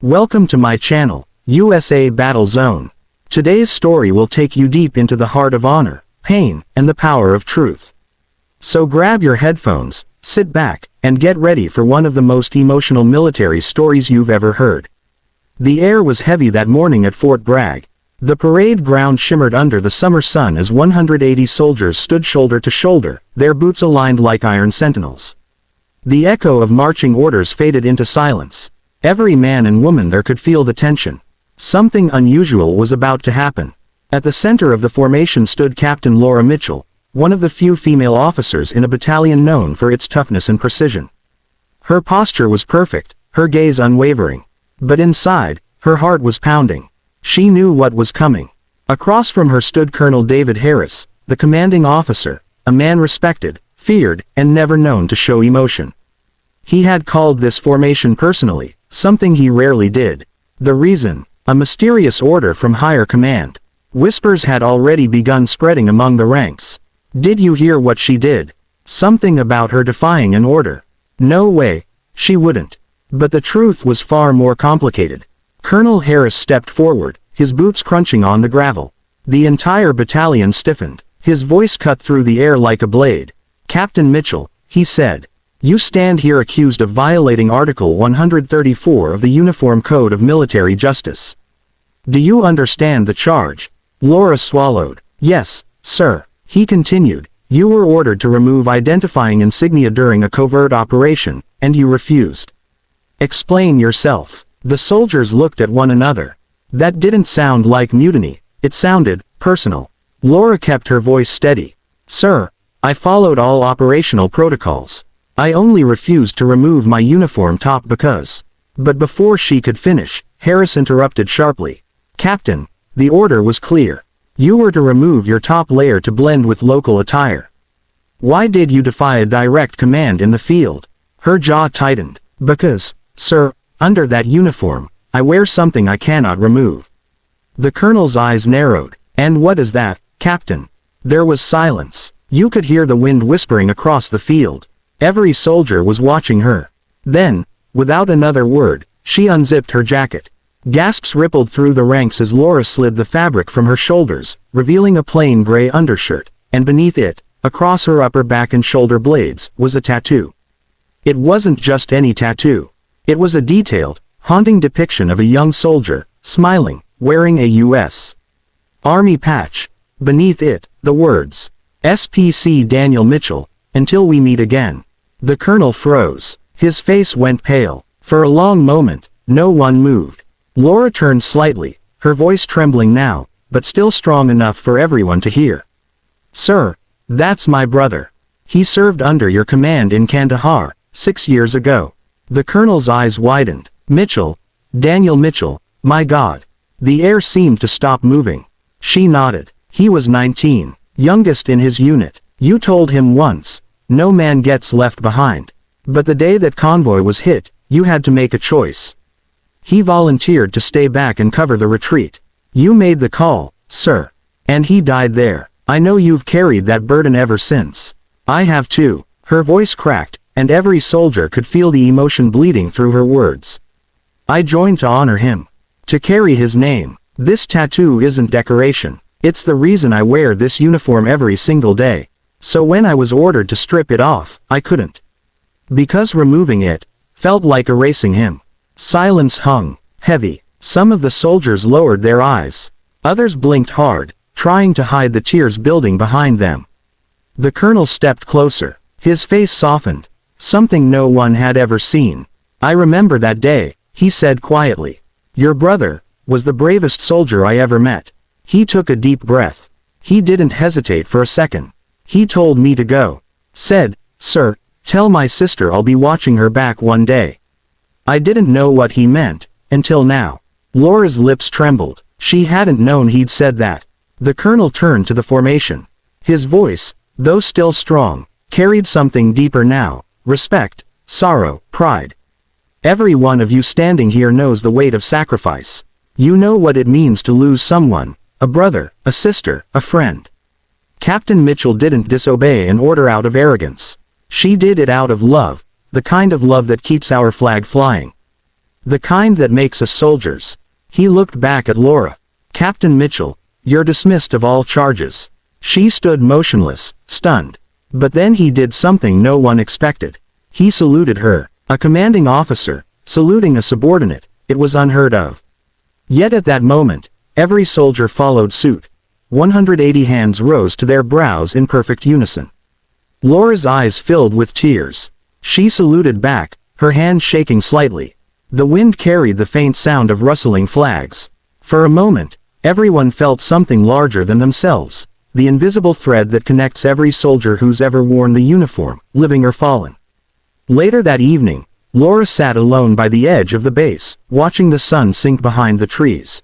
Welcome to my channel, USA Battle Zone. Today's story will take you deep into the heart of honor, pain, and the power of truth. So grab your headphones, sit back, and get ready for one of the most emotional military stories you've ever heard. The air was heavy that morning at Fort Bragg. The parade ground shimmered under the summer sun as 180 soldiers stood shoulder to shoulder, their boots aligned like iron sentinels. The echo of marching orders faded into silence. Every man and woman there could feel the tension. Something unusual was about to happen. At the center of the formation stood Captain Laura Mitchell, one of the few female officers in a battalion known for its toughness and precision. Her posture was perfect, her gaze unwavering. But inside, her heart was pounding. She knew what was coming. Across from her stood Colonel David Harris, the commanding officer, a man respected, feared, and never known to show emotion. He had called this formation personally, something he rarely did. The reason? A mysterious order from higher command. Whispers had already begun spreading among the ranks. Did you hear what she did? Something about her defying an order. No way. She wouldn't. But the truth was far more complicated. Colonel Harris stepped forward, his boots crunching on the gravel. The entire battalion stiffened. His voice cut through the air like a blade. "Captain Mitchell," he said, "you stand here accused of violating Article 134 of the Uniform Code of Military Justice. Do you understand the charge?" Laura swallowed. "Yes, sir," he continued. "You were ordered to remove identifying insignia during a covert operation, and you refused. Explain yourself." The soldiers looked at one another. That didn't sound like mutiny, it sounded personal. Laura kept her voice steady. "Sir, I followed all operational protocols. I only refused to remove my uniform top because..." But before she could finish, Harris interrupted sharply. "Captain, the order was clear. You were to remove your top layer to blend with local attire. Why did you defy a direct command in the field?" Her jaw tightened. "Because, sir, under that uniform, I wear something I cannot remove." The colonel's eyes narrowed. "And what is that, Captain?" There was silence. You could hear the wind whispering across the field. Every soldier was watching her. Then, without another word, she unzipped her jacket. Gasps rippled through the ranks as Laura slid the fabric from her shoulders, revealing a plain gray undershirt, and beneath it, across her upper back and shoulder blades, was a tattoo. It wasn't just any tattoo. It was a detailed, haunting depiction of a young soldier, smiling, wearing a U.S. Army patch. Beneath it, the words, "SPC Daniel Mitchell, until we meet again." The colonel froze. His face went pale. For a long moment, no one moved. Laura turned slightly, her voice trembling now, but still strong enough for everyone to hear. "Sir, that's my brother. He served under your command in Kandahar, 6 years ago." The colonel's eyes widened. "Mitchell, Daniel Mitchell, my God." The air seemed to stop moving. She nodded. "He was 19, youngest in his unit. You told him once, no man gets left behind. But the day that convoy was hit, you had to make a choice. He volunteered to stay back and cover the retreat. You made the call, sir. And he died there. I know you've carried that burden ever since. I have too." Her voice cracked, and every soldier could feel the emotion bleeding through her words. "I joined to honor him. To carry his name. This tattoo isn't decoration. It's the reason I wear this uniform every single day. So when I was ordered to strip it off, I couldn't. Because removing it felt like erasing him." Silence hung heavy. Some of the soldiers lowered their eyes. Others blinked hard, trying to hide the tears building behind them. The colonel stepped closer. His face softened. Something no one had ever seen. "I remember that day," he said quietly. "Your brother was the bravest soldier I ever met." He took a deep breath. He didn't hesitate for a second. "He told me to go. Said, 'Sir, tell my sister I'll be watching her back one day.' I didn't know what he meant, until now." Laura's lips trembled. She hadn't known he'd said that. The colonel turned to the formation. His voice, though still strong, carried something deeper now: respect, sorrow, pride. "Every one of you standing here knows the weight of sacrifice. You know what it means to lose someone, a brother, a sister, a friend." Captain Mitchell didn't disobey an order out of arrogance. She did it out of love, the kind of love that keeps our flag flying. The kind that makes us soldiers. He looked back at Laura. Captain Mitchell, you're dismissed of all charges. She stood motionless, stunned. But then he did something no one expected. He saluted her. A commanding officer, saluting a subordinate, it was unheard of. Yet at that moment, every soldier followed suit. 180 hands rose to their brows in perfect unison. Laura's eyes filled with tears. She saluted back, her hand shaking slightly. The wind carried the faint sound of rustling flags. For a moment, everyone felt something larger than themselves, the invisible thread that connects every soldier who's ever worn the uniform, living or fallen. Later that evening, Laura sat alone by the edge of the base, watching the sun sink behind the trees.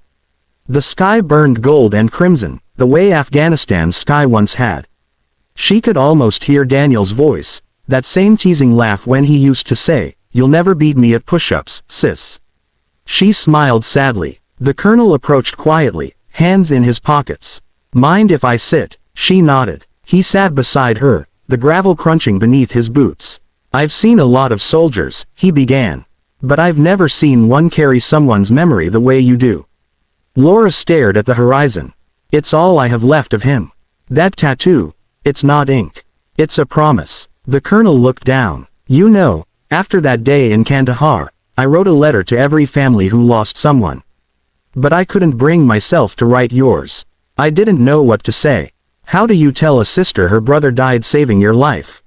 The sky burned gold and crimson, the way Afghanistan's sky once had. She could almost hear Daniel's voice, that same teasing laugh when he used to say, "You'll never beat me at push-ups, sis." She smiled sadly. The colonel approached quietly, hands in his pockets. "Mind if I sit?" She nodded. He sat beside her, the gravel crunching beneath his boots. "I've seen a lot of soldiers," he began. "But I've never seen one carry someone's memory the way you do." Laura stared at the horizon. "It's all I have left of him. That tattoo, it's not ink. It's a promise." The colonel looked down. "You know, after that day in Kandahar, I wrote a letter to every family who lost someone. But I couldn't bring myself to write yours. I didn't know what to say. How do you tell a sister her brother died saving your life?"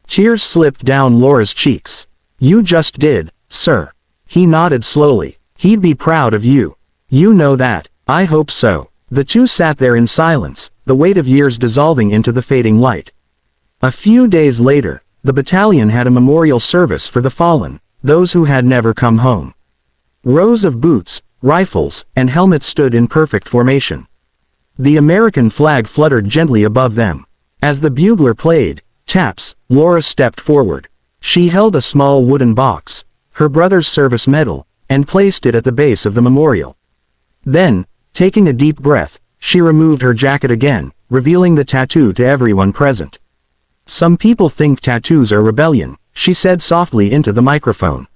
Tears slipped down Laura's cheeks. "You just did, sir." He nodded slowly. "He'd be proud of you. You know that." "I hope so." The two sat there in silence, the weight of years dissolving into the fading light. A few days later, the battalion had a memorial service for the fallen, those who had never come home. Rows of boots, rifles, and helmets stood in perfect formation. The American flag fluttered gently above them. As the bugler played, taps, Laura stepped forward. She held a small wooden box, her brother's service medal, and placed it at the base of the memorial. Then, taking a deep breath, she removed her jacket again, revealing the tattoo to everyone present. "Some people think tattoos are rebellion," she said softly into the microphone.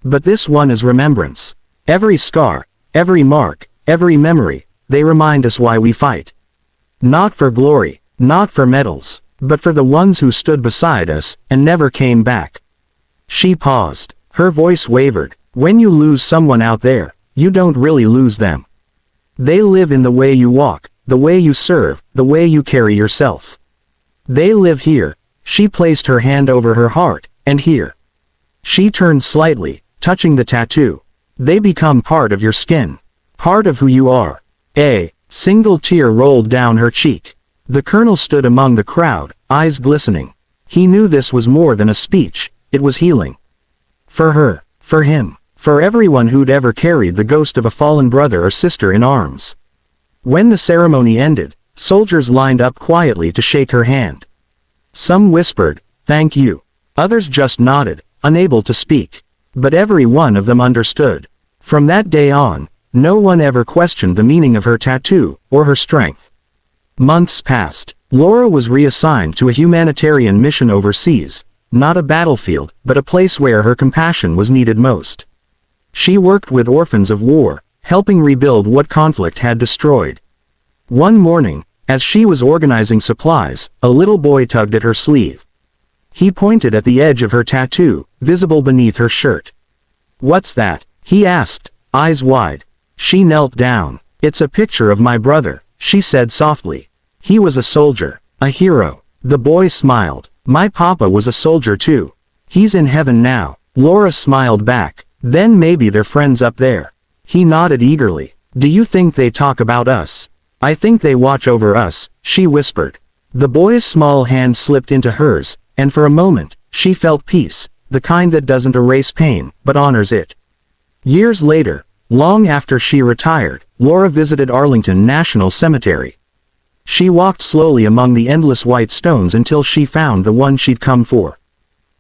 "But this one is remembrance. Every scar, every mark, every memory, they remind us why we fight. Not for glory, not for medals, but for the ones who stood beside us and never came back." She paused. Her voice wavered. "When you lose someone out there, you don't really lose them. They live in the way you walk, the way you serve, the way you carry yourself. They live here." She placed her hand over her heart, "and here." She turned slightly, touching the tattoo. "They become part of your skin. Part of who you are." A single tear rolled down her cheek. The colonel stood among the crowd, eyes glistening. He knew this was more than a speech, it was healing. For her, for him, for everyone who'd ever carried the ghost of a fallen brother or sister in arms. When the ceremony ended, soldiers lined up quietly to shake her hand. Some whispered, "Thank you." Others just nodded, unable to speak. But every one of them understood. From that day on, no one ever questioned the meaning of her tattoo, or her strength. Months passed. Laura was reassigned to a humanitarian mission overseas, not a battlefield, but a place where her compassion was needed most. She worked with orphans of war, helping rebuild what conflict had destroyed. One morning, as she was organizing supplies, a little boy tugged at her sleeve. He pointed at the edge of her tattoo, visible beneath her shirt. "What's that?" he asked, eyes wide. She knelt down. "It's a picture of my brother," she said softly. "He was a soldier, a hero." The boy smiled. "My papa was a soldier too. He's in heaven now." Laura smiled back. "Then maybe they're friends up there." He nodded eagerly. "Do you think they talk about us?" "I think they watch over us," she whispered. The boy's small hand slipped into hers, and for a moment, she felt peace, the kind that doesn't erase pain, but honors it. Years later, long after she retired, Laura visited Arlington National Cemetery. She walked slowly among the endless white stones until she found the one she'd come for.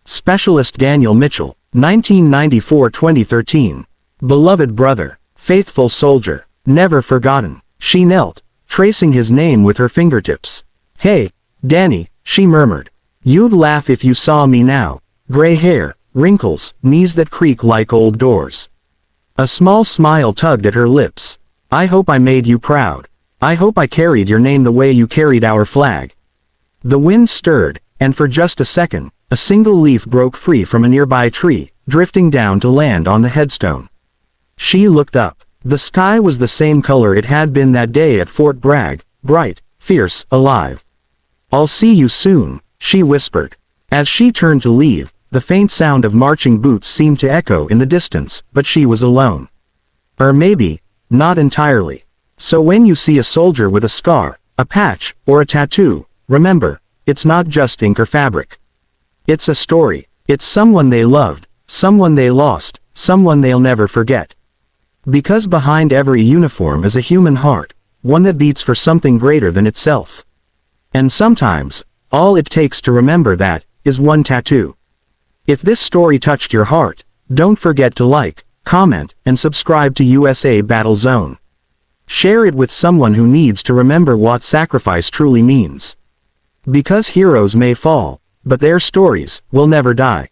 Specialist Daniel Mitchell, 1994-2013. Beloved brother, faithful soldier, never forgotten. She knelt, tracing his name with her fingertips. "Hey, Danny," she murmured. "You'd laugh if you saw me now. Gray hair, wrinkles, knees that creak like old doors. A small smile tugged at her lips. I hope I made you proud. I hope I carried your name the way you carried our flag. The wind stirred, and for just a second, a single leaf broke free from a nearby tree, drifting down to land on the headstone. She looked up. The sky was the same color it had been that day at Fort Bragg, bright, fierce, alive. I'll see you soon, she whispered. As she turned to leave, the faint sound of marching boots seemed to echo in the distance, but she was alone. Or maybe, not entirely. So when you see a soldier with a scar, a patch, or a tattoo, remember, it's not just ink or fabric. It's a story. It's someone they loved, someone they lost, someone they'll never forget. Because behind every uniform is a human heart, one that beats for something greater than itself. And sometimes, all it takes to remember that, is one tattoo. If this story touched your heart, don't forget to like, comment, and subscribe to USA Battle Zone. Share it with someone who needs to remember what sacrifice truly means. Because heroes may fall, but their stories will never die.